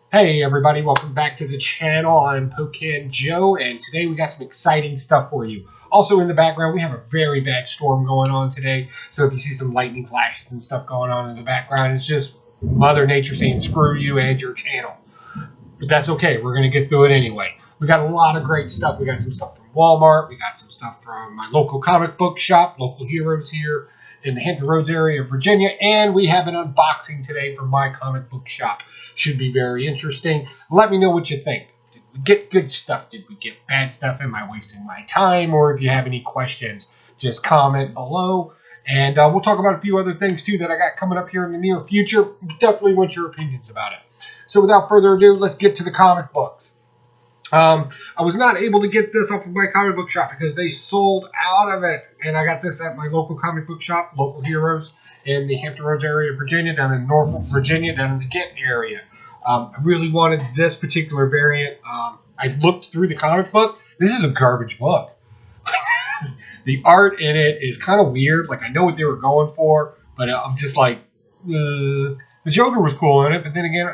Hey everybody, welcome back to the channel. I'm Pocan Joe, and today we got some exciting stuff for you. Also in the background, we have a very bad storm going on today, so if you see some lightning flashes and stuff going on in the background, it's just Mother Nature saying screw you and your channel. But that's okay, we're going to get through it anyway. We got a lot of great stuff. We got some stuff from Walmart, we got some stuff from my local comic book shop, Local Heroes here in the Hampton Roads area of Virginia, and we have an unboxing today from my comic book shop. Should be very interesting. Let me know what you think. Did we get good stuff? Did we get bad stuff? Am I wasting my time? Or if you have any questions, just comment below. And we'll talk about a few other things too that I got coming up here in the near future. Definitely want your opinions about it. So without further ado, let's get to the comic books. I was not able to get this off of my comic book shop because they sold out of it. And I got this at my local comic book shop, Local Heroes, in the Hampton Roads area of Virginia, down in Norfolk, Virginia, down in the Kent area. I really wanted this particular variant. I looked through the comic book. This is a garbage book. The art in it is kind of weird. Like, I know what they were going for, but I'm just like, the Joker was cool in it, but then again,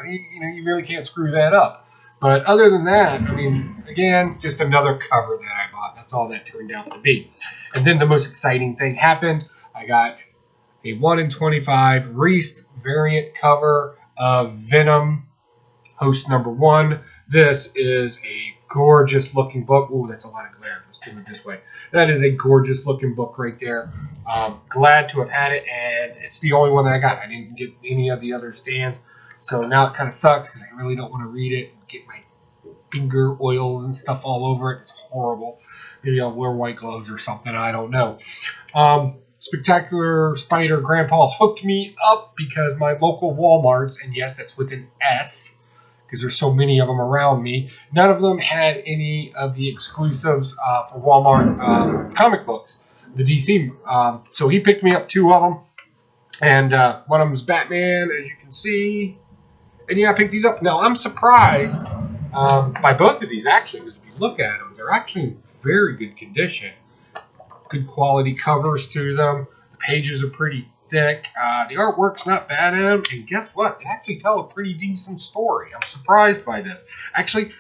you really can't screw that up. But other than that, I mean, again, just another cover that I bought. That's all that turned out to be. And then the most exciting thing happened. I got a 1 in 25 Reist variant cover of Venom, Host number 1. This is a gorgeous looking book. Ooh, that's a lot of glare. Let's do it this way. That is a gorgeous looking book right there. Glad to have had it, and it's the only one that I got. I didn't get any of the other stands. So now it kind of sucks because I really don't want to read it and get my finger oils and stuff all over it. It's horrible. Maybe I'll wear white gloves or something. I don't know. Spectacular Spider Grandpa hooked me up because my local Walmarts, and yes, that's with an S because there's so many of them around me, none of them had any of the exclusives for Walmart comic books, the DC. So he picked me up 2 of them, and one of them is Batman, as you can see. And yeah, I picked these up. Now, I'm surprised by both of these, actually, because if you look at them, they're actually in very good condition. Good quality covers to them. The pages are pretty thick. The artwork's not bad in them. And guess what? They actually tell a pretty decent story. I'm surprised by this. Actually,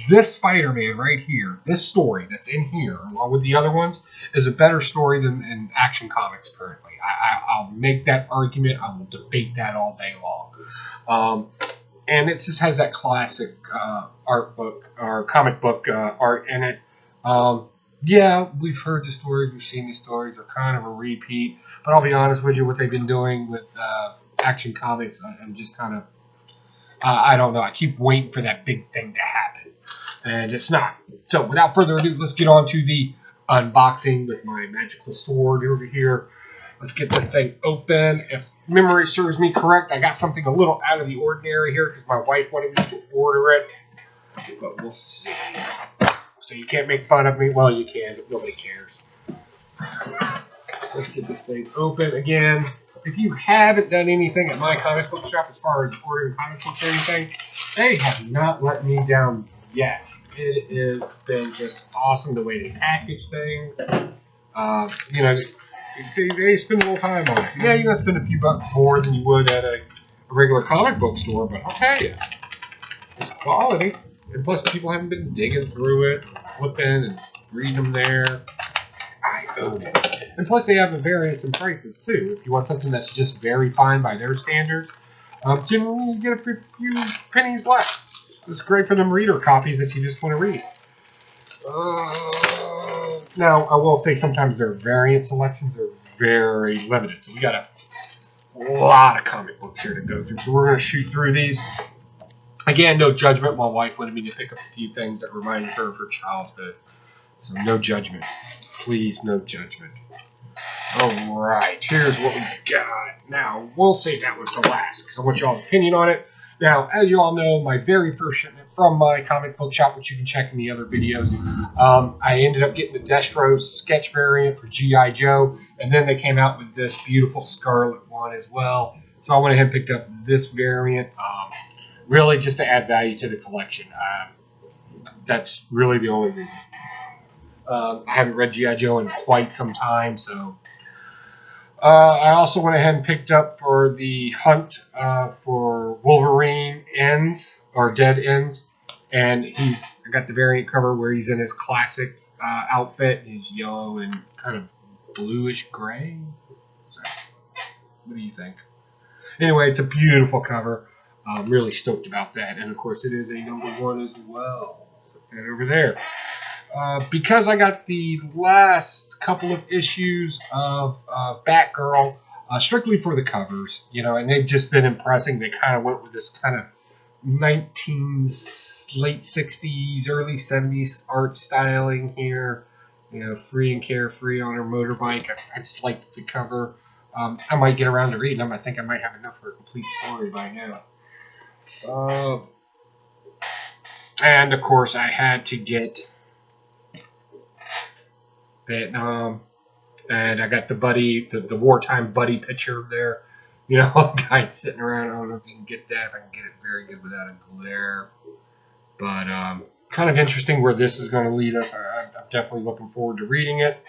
this Spider-Man right here, this story that's in here, along with the other ones, is a better story than in Action Comics currently. I'll make that argument. I will debate that all day long. And it just has that classic art book or comic book art in it. Yeah, we've heard the stories, we've seen these stories. They're kind of a repeat. But I'll be honest with you, what they've been doing with Action Comics, I'm just kind of, I don't know. I keep waiting for that big thing to happen. And it's not. So without further ado, let's get on to the unboxing with my magical sword over here. Let's get this thing open. If memory serves me correct, I got something a little out of the ordinary here because my wife wanted me to order it. But we'll see. So you can't make fun of me. Well, you can, but nobody cares. Let's get this thing open again. If you haven't done anything at my comic book shop as far as ordering comic books or anything, they have not let me down yet. It has been just awesome the way they package things. You know, they spend a little time on it. Yeah, you're going to spend a few bucks more than you would at a regular comic book store, but I'll tell you, it's quality. And plus, people haven't been digging through it, flipping and reading them there. I own it. And plus, they have the variants and prices, too. If you want something that's just very fine by their standards, generally you get a few pennies less. It's great for them reader copies if you just want to read. Now, I will say sometimes their variant selections are very limited. So we got a lot of comic books here to go through. So we're going to shoot through these. Again, no judgment. My wife wanted me to pick up a few things that reminded her of her childhood. So no judgment. Please, no judgment. All right, here's what we got. Now, we'll save that one for last because I want y'all's opinion on it. Now, as you all know, my very first shipment from my comic book shop, which you can check in the other videos, I ended up getting the Destro sketch variant for G.I. Joe, and then they came out with this beautiful Scarlet one as well. So I went ahead and picked up this variant, really just to add value to the collection. That's really the only reason. I haven't read G.I. Joe in quite some time, so I also went ahead and picked up for the hunt for Wolverine ends or dead ends. And I got the variant cover where he's in his classic outfit. He's yellow and kind of bluish gray. What do you think? Anyway, it's a beautiful cover. I'm really stoked about that. And of course, it is a #1 as well. Put that over there. Because I got the last couple of issues of Batgirl strictly for the covers, you know, and they've just been impressing. They kind of went with this kind of late 60s, early 70s art styling here. You know, free and carefree on her motorbike. I just liked the cover. I might get around to reading them. I think I might have enough for a complete story by now. And of course, I had to get Vietnam, and I got the wartime buddy picture there. You know, guys sitting around. I don't know if you can get that. If I can get it very good without a glare. But kind of interesting where this is going to lead us. I'm definitely looking forward to reading it.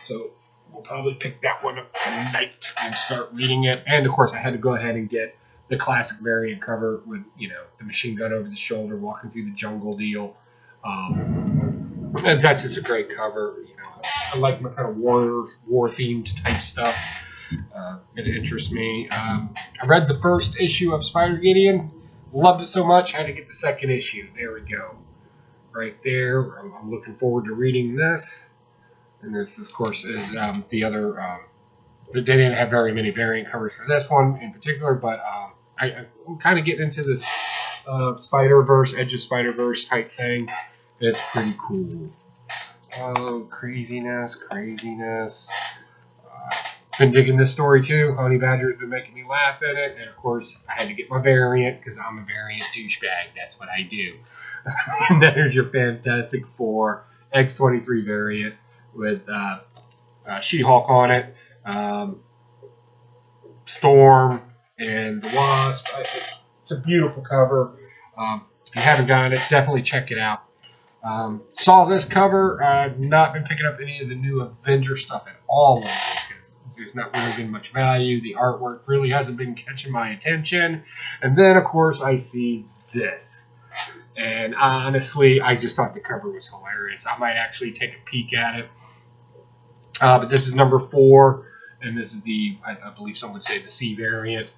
So we'll probably pick that one up tonight and start reading it. And of course, I had to go ahead and get the classic variant cover with, you know, the machine gun over the shoulder, walking through the jungle deal. And that's just a great cover. You know, I like my kind of war themed type stuff. It interests me. I read the first issue of Spider-Gideon. Loved it so much, I had to get the second issue. There we go. Right there. I'm looking forward to reading this. And this, of course, is the other. They didn't have very many variant covers for this one in particular, but I'm kind of getting into this Spider-Verse, Edge of Spider-Verse type thing. It's pretty cool. Oh, craziness. Been digging this story too. Honey Badger's been making me laugh at it. And of course, I had to get my variant because I'm a variant douchebag. That's what I do. And there's your Fantastic Four X-23 variant with She-Hulk on it, Storm, and the Wasp. It's a beautiful cover. If you haven't gotten it, definitely check it out. Saw this cover. I've not been picking up any of the new Avenger stuff at all lately because there's not really been much value. The artwork really hasn't been catching my attention. And then, of course, I see this. And honestly, I just thought the cover was hilarious. I might actually take a peek at it. But this is #4, and this is the, I believe some would say, the C variant.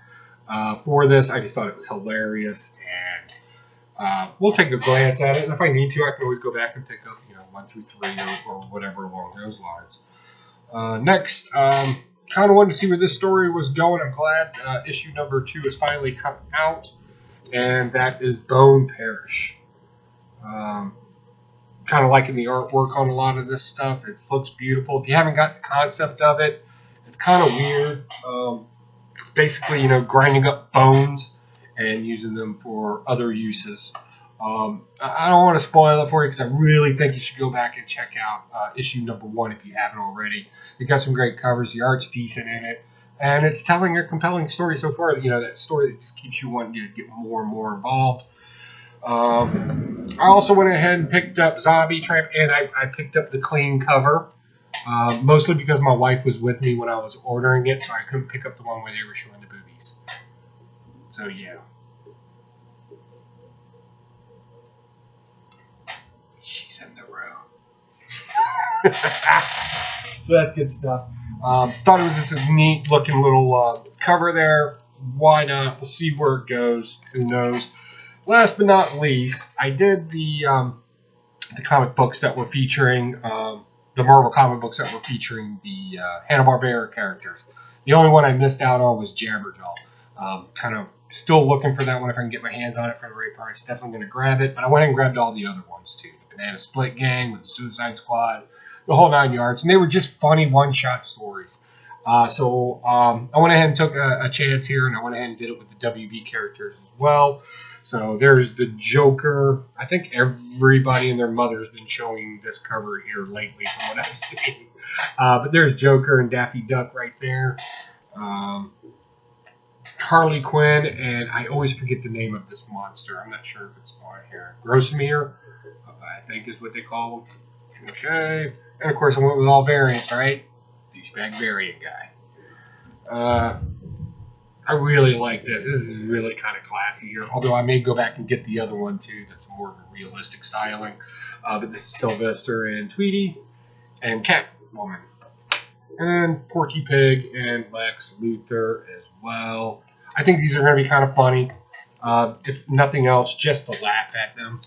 For this, I just thought it was hilarious. And we'll take a glance at it, and if I need to, I can always go back and pick up, 1 through 3 or whatever along those lines. Next, kind of wanted to see where this story was going. I'm glad issue #2 has finally come out, and that is Bone Parish. Kind of liking the artwork on a lot of this stuff. It looks beautiful. If you haven't got the concept of it, it's kind of weird. Basically, grinding up bones and using them for other uses. I don't want to spoil it for you because I really think you should go back and check out issue #1 if you haven't already. It got some great covers. The art's decent in it. And it's telling a compelling story so far. That story that just keeps you wanting to get more and more involved. I also went ahead and picked up Zombie Tramp, and I picked up the clean cover. Mostly because my wife was with me when I was ordering it, so I couldn't pick up the one where they were showing the boobies. So, yeah. She's in the room. So that's good stuff. Thought it was just a neat looking little cover there. Why not? We'll see where it goes. Who knows? Last but not least, I did the comic books that were featuring, the Marvel comic books that were featuring the Hanna-Barbera characters. The only one I missed out on was Jabberjaw. Kind of still looking for that one if I can get my hands on it for the right price. Definitely going to grab it. But I went and grabbed all the other ones too. The Banana Split Gang with the Suicide Squad, the whole 9 yards. And they were just funny one-shot stories. So I went ahead and took a chance here, and I went ahead and did it with the WB characters as well. So there's the Joker. I think everybody and their mother has been showing this cover here lately from what I've seen. But there's Joker and Daffy Duck right there. Harley Quinn, and I always forget the name of this monster. I'm not sure if it's on here. Grosmere, I think is what they call him. Okay. And of course I went with all variants, right? Douchebag variant guy. I really like this. This is really kind of classy here. Although I may go back and get the other one too. That's more of a realistic styling. But this is Sylvester and Tweety and Catwoman. And Porky Pig and Lex Luthor as well. I think these are going to be kind of funny. If nothing else, just to laugh at them.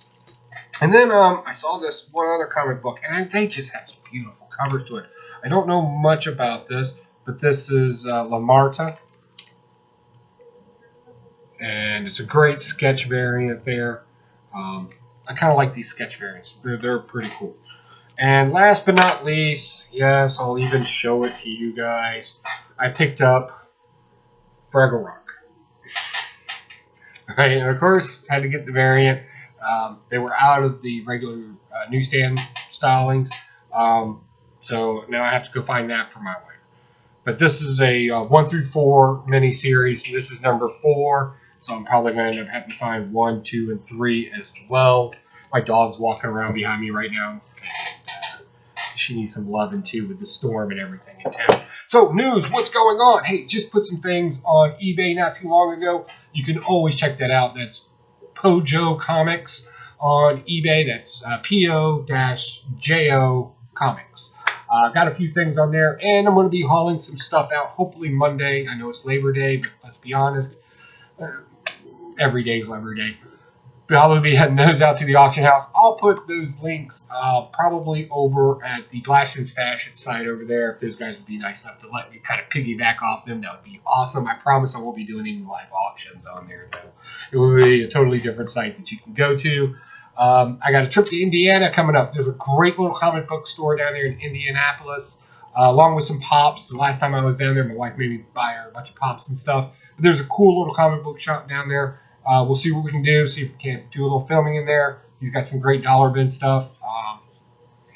And then I saw this one other comic book, and they just had some beautiful covers to it. I don't know much about this, but this is La Marta. And it's a great sketch variant there. I kind of like these sketch variants. They're pretty cool. And last but not least, yes, I'll even show it to you guys. I picked up Fraggle Rock. Right, and of course, had to get the variant. They were out of the regular newsstand stylings. So now I have to go find that for my wife. But this is a 1 through 4 mini-series. This is number 4. So I'm probably going to end up having to find 1, 2, and 3 as well. My dog's walking around behind me right now. She needs some loving too with the storm and everything in town. So news, what's going on? Hey, just put some things on eBay not too long ago. You can always check that out. That's Pojo Comics on eBay. That's P-O-J-O Comics. Got a few things on there, and I'm going to be hauling some stuff out hopefully Monday. I know it's Labor Day, but let's be honest. Every day's Labor Day. But I'll be heading those out to the auction house. I'll put those links probably over at the Blast and Stash It site over there. If those guys would be nice enough to let me kind of piggyback off them, that would be awesome. I promise I won't be doing any live auctions on there, though. It will be a totally different site that you can go to. I got a trip to Indiana coming up. There's a great little comic book store down there in Indianapolis, along with some Pops. The last time I was down there, my wife made me buy her a bunch of Pops and stuff. But there's a cool little comic book shop down there. We'll see what we can do, see if we can't do a little filming in there. He's got some great dollar bin stuff.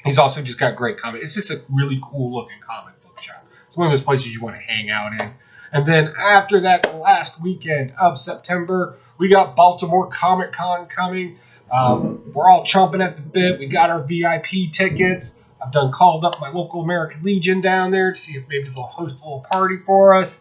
He's also just got great comics. It's just a really cool looking comic book shop. It's one of those places you want to hang out in. And then after that, the last weekend of September, we got Baltimore Comic Con coming. We're all chomping at the bit. We got our VIP tickets. I've called up my local American Legion down there to see if maybe they'll host a little party for us.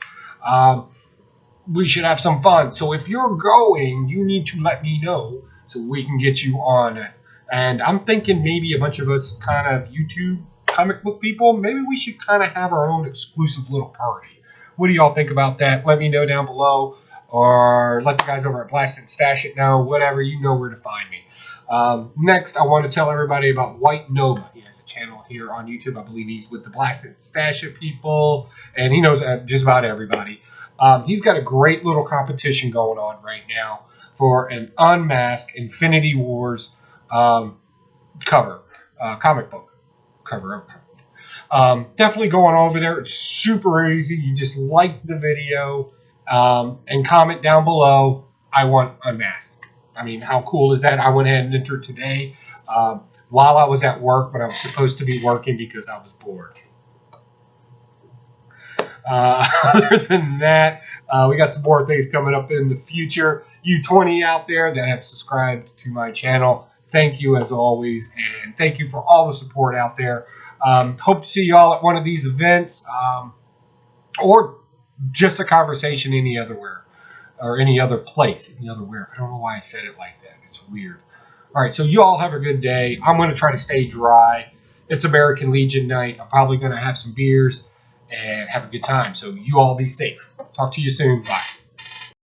We should have some fun. So if you're going, you need to let me know so we can get you on it. And I'm thinking maybe a bunch of us kind of YouTube comic book people, maybe we should kind of have our own exclusive little party. What do y'all think about that? Let me know down below, or let the guys over at Blast and Stash It know. Whatever, you know where to find me. Next, I want to tell everybody about White Nova. He has a channel here on YouTube. I believe he's with the Blast and Stash It people, and he knows just about everybody. He's got a great little competition going on right now for an unmasked Infinity Wars cover, comic book cover. Definitely going over there. It's super easy. You just like the video and comment down below, I want unmasked. I mean, how cool is that? I went ahead and entered today while I was at work, but I was supposed to be working because I was bored. Other than that, we got some more things coming up in the future. You 20 out there that have subscribed to my channel, thank you as always, and thank you for all the support out there. Hope to see you all at one of these events, or just a conversation any other where, or any other place, any other where. I don't know why I said it like that. It's weird. All right, so you all have a good day. I'm going to try to stay dry. It's American Legion night. I'm probably going to have some beers and have a good time. So you all be safe. Talk to you soon. Bye.